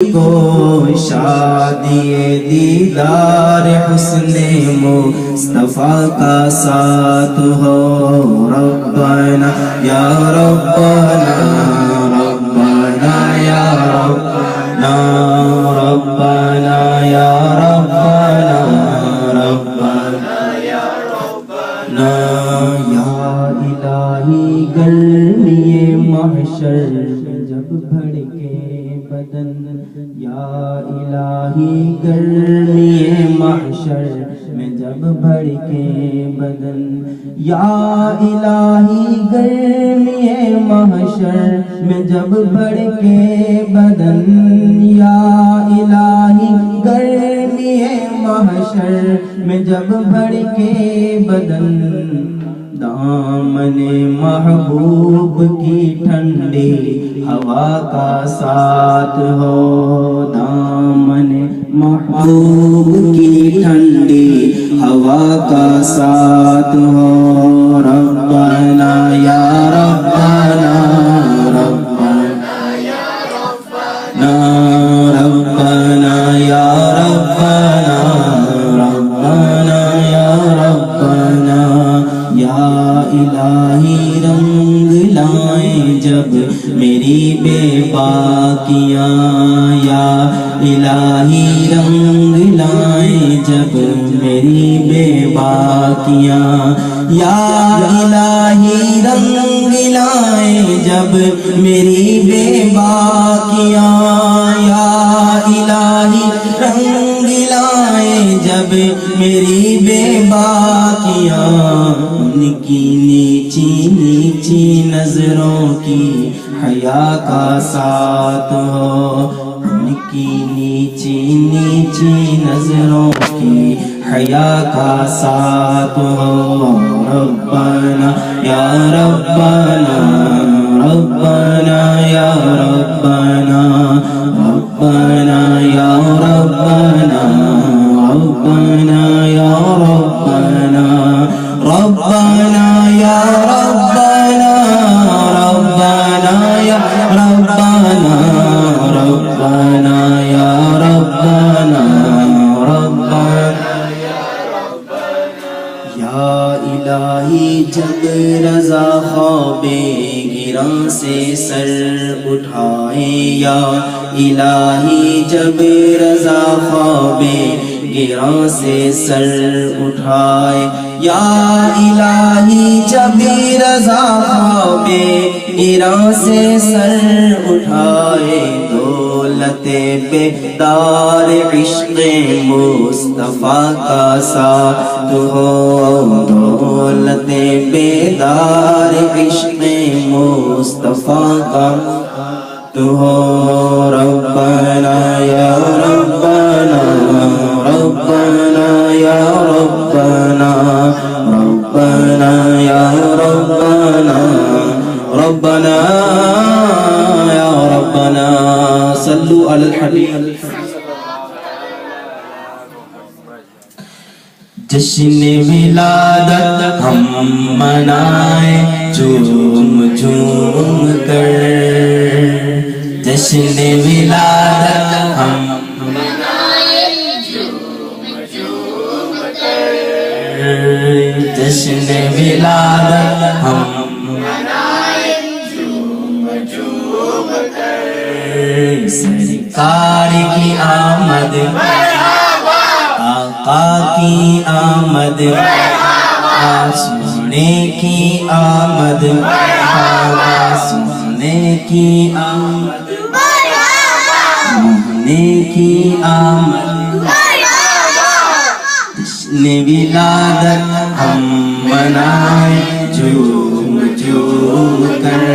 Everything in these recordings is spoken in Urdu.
کو شادی دیدار حسن مصطفیٰ کا ساتھ ہو ربنا یا ربنا ربنا یا ربنا ربنا یا ربنا ربنا یا ربنا یا الہی گرمی محشر جب بھڑکے بدن یا الہی گرمی محشر میں جب بھڑکے بدن یا الہی گرمی محشر میں جب بھڑکے بدن یا الہی گرمی محشر میں جب بھڑکے بدن دامن محبوب کی ٹھنڈی ہوا کا ساتھ ہو دامن محبوب کی ٹھنڈی ہوا کا ساتھ ہو ربنا یا ربنا ربنا یا ربنا ربنا یا ربنا ربنا یا ربنا یا الہی رنگ لائیں جب میری بے باکیاں یا الہی رنگ لائیں جب میری بے باکیاں یا الہی رنگ لائیں جب میری بے باکیاں یا الہی رنگ لائیں جب میری بے باکیاں ان کی نیچی نیچی نظروں کی حیا کا ساتھ ہو ان کی نیچی نیچی نظروں کی حیا کا ساتھ ہو ربنا یا ربنا ربنا یا ربنا ربنا یا ربنا ربنا یا ربنا ربنا یا ربنا ربنا یا ربنا ربنا یا ربنا ربنا یا الہی جب رضا خواب گراں سے سر اٹھائے یا الہی جب رضا خواب گراں سے سر اٹھائے یا الہی جب رضا خواب گراں سے سر اٹھائے دولت بیدار عشق مصطفیٰ کا ساتھ ہو دولت بیدار عشق مصطفیٰ کا تو ہو ربنا یا ربنا ربنا یا ربنا ربنا یا ربنا ربنا یا ربنا صلوا علی الحبیب جشن ولادت ہم منائیں جھوم جھوم کر جشن ولادت ہم منائیں جھوم جھوم کر جشن ولادت ہم منائیں جھوم جھوم کر سرکار کی آمد آقا کی آمد سونے کی آمد سونے کی آمد سونے کی آمد جشن ولادت ہم منائیں جھوم جھوم کر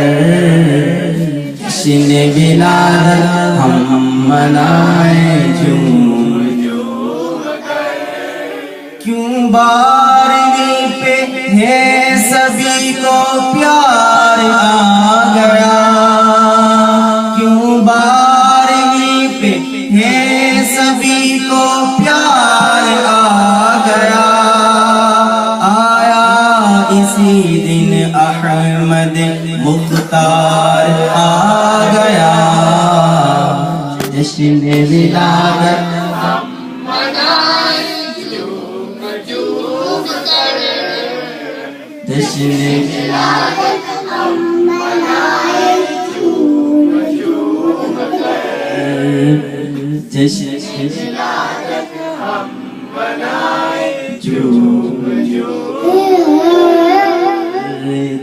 جشن ولادت ہم منائیں جھوم کیوں بارہویں پہ ہے سبھی کو پیار آ گیا کیوں بارہویں پہ ہے سبھی کو پیار آ گیا آیا اسی دن احمد مختار آ گیا جشن ولادت ہم منائیں جھوم جھوم کر، جشن ولادت ہم منائیں جھوم جھوم کر، جشن ولادت ہم منائیں جھوم جھوم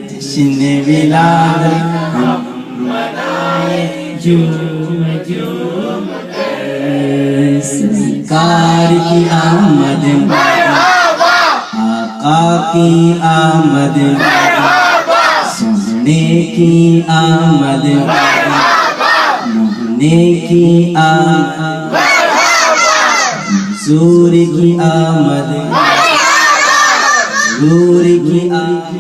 جشن ولادت ہم منائیں جھوم جھوم سرکار کی آمد، مرحبا آقا کی آمد، مرحبا سونے کی آمد، مونے کی آمد، حضور کی آمد، حضور کی آمد،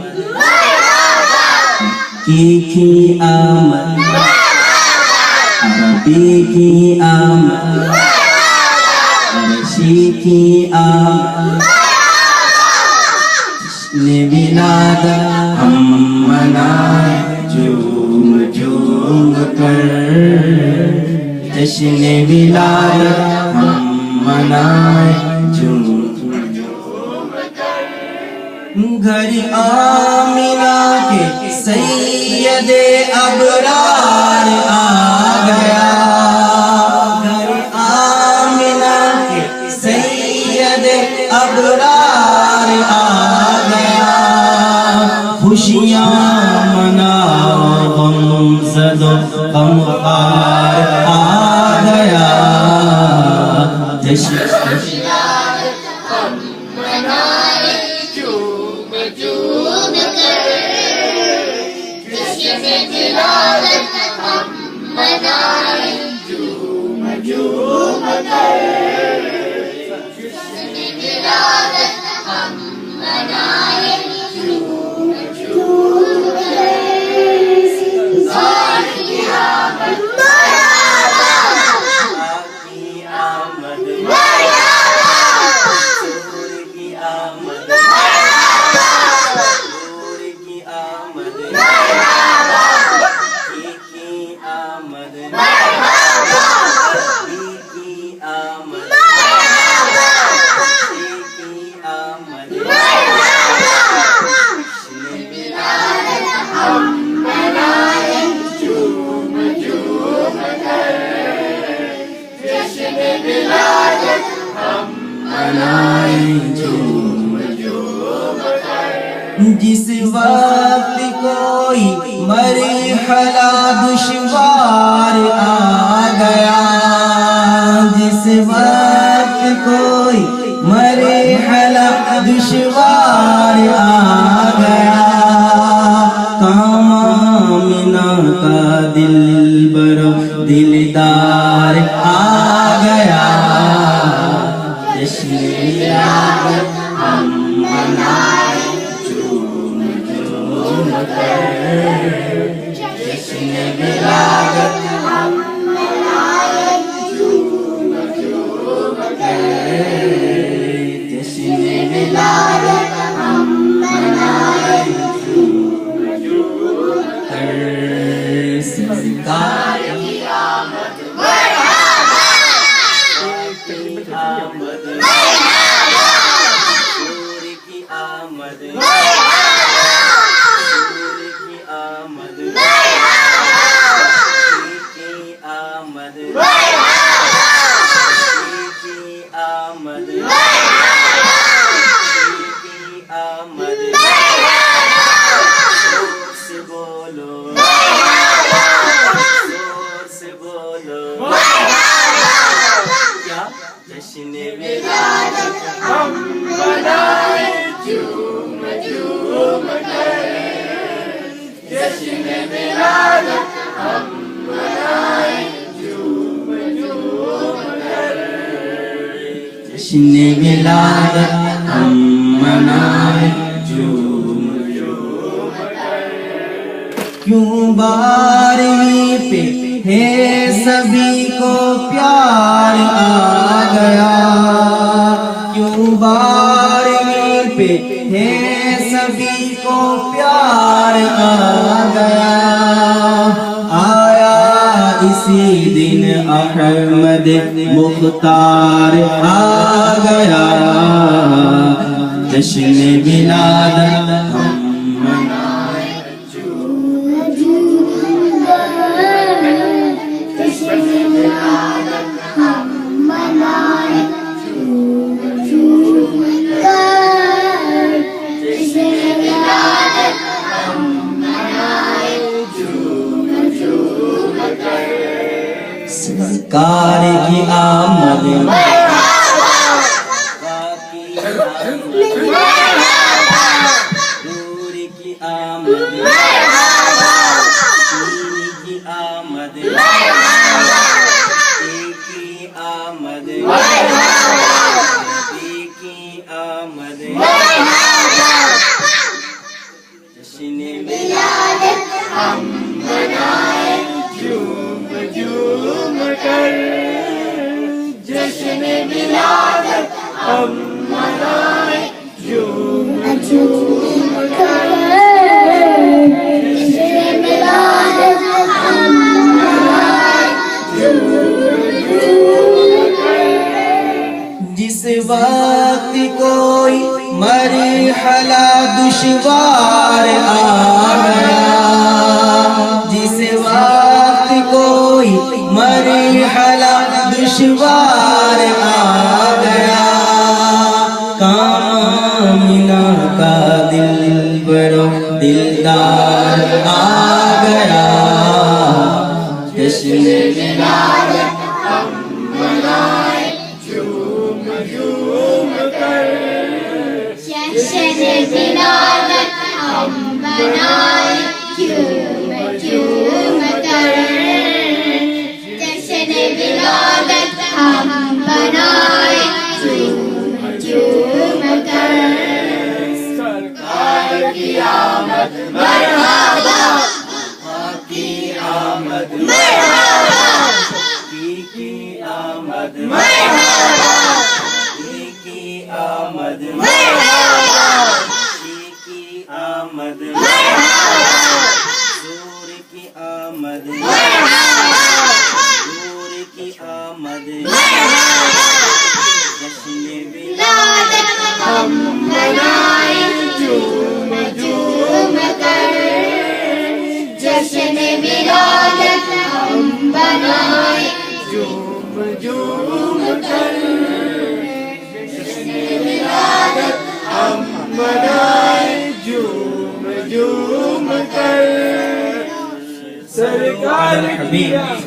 کی آمد، عربی کی آمد، عرشی کی آمد، جشن ولادت ہم منائیں جھوم جھوم کر، جشن ولادت ہم منائیں جھوم جھوم کر۔ گھر آمنہ کے سید ابرار آ گیا، گھر آمنہ کے سید ابرار آ گیا، خوشیاں مناؤ غم زد و غمخوار آ گیا، جشن ولادت ہم منائیں جھوم جھوم کر، جشن ولادت ہم منائیں جھوم جھوم کر، جشن ولادت ہم منائیں جھوم جھوم کر، سال کی آمد کی آمد، حضور کی آمد، حضور کی آمد، کی آمد، عربی کی آمد، کی آمد، جشن ولادت ہم منائیں جھوم جھوم کر، جشن ولادت ہم منائیں جھوم جھوم کر، جس وقت کوئی مرحلہ دشوار آ گیا، جس وقت کوئی مرحلہ دشوار آ گیا، کام آمنہ کا دلبر و دلدار آ گیا، جشن ولادت ہم منائیں جھوم جھوم کر، جشن ولادت ہم منائیں جھوم جھوم کر، جشن ولادت ہم منائیں جھوم جھوم کر، سرکار کی آمد مرحبا کی آمد، حضور کی آمد، حضور کی آمد، کی آمد، کی آمد، کی آمد، زور سے بولو، زور سے بولو، کیا جشن ولادت ہم منائیں جھوم جھوم کر، جشن ولادت ہم منائیں جھوم جھوم کر، جشن ولادت ہم منائیں جھوم جھوم کر، کیوں بارہویں پہ ہے سبھی کو پیار آ گیا، کیوں بارہویں پہ ہے سبھی کو پیار آ گیا، آیا اس اسی دن احمد مختار آ گیا، جشن ولادت ہم منائیں، سرکار کی آمد نور کی آمد، سینی کی آمد، ایک کی آمد، نبی کی آمد، جشن ولادت ہم منائیں، جھوم جھوم کر جشن ولادت ہم منائیں، جھوم جھوم کر جشن ولادت ہم منائیں، جھوم جھوم کر۔ جس وقت کوئی مرحلہ دشوار آ گیا، جس وقت کوئی مرحلہ دشوار آ گیا، کامنہ کا دل برو دلدار آ گیا، جشن ولادت ہم منائیں، جھوم جھوم کر جشن ولادت ہم منائیں، جھوم جھوم کر، جشن ولادت ہم منائیں، جھوم جھوم کر۔ سرکار کی آمد مرحبا، کی آمد، مرحبا، کی آمد، مرحبا، کی آمد، مرحبا، کی آمد، مرحبا، حضور کی آمد، مرحبا، حضور کی آمد، مرحبا، جشن ولادت ہم منائیں، جھوم جھوم کر جشن ولادت ہم منائیں، جھوم جھوم کر جشن ولادت ہم منائیں، جھوم جھوم کر سرکار کی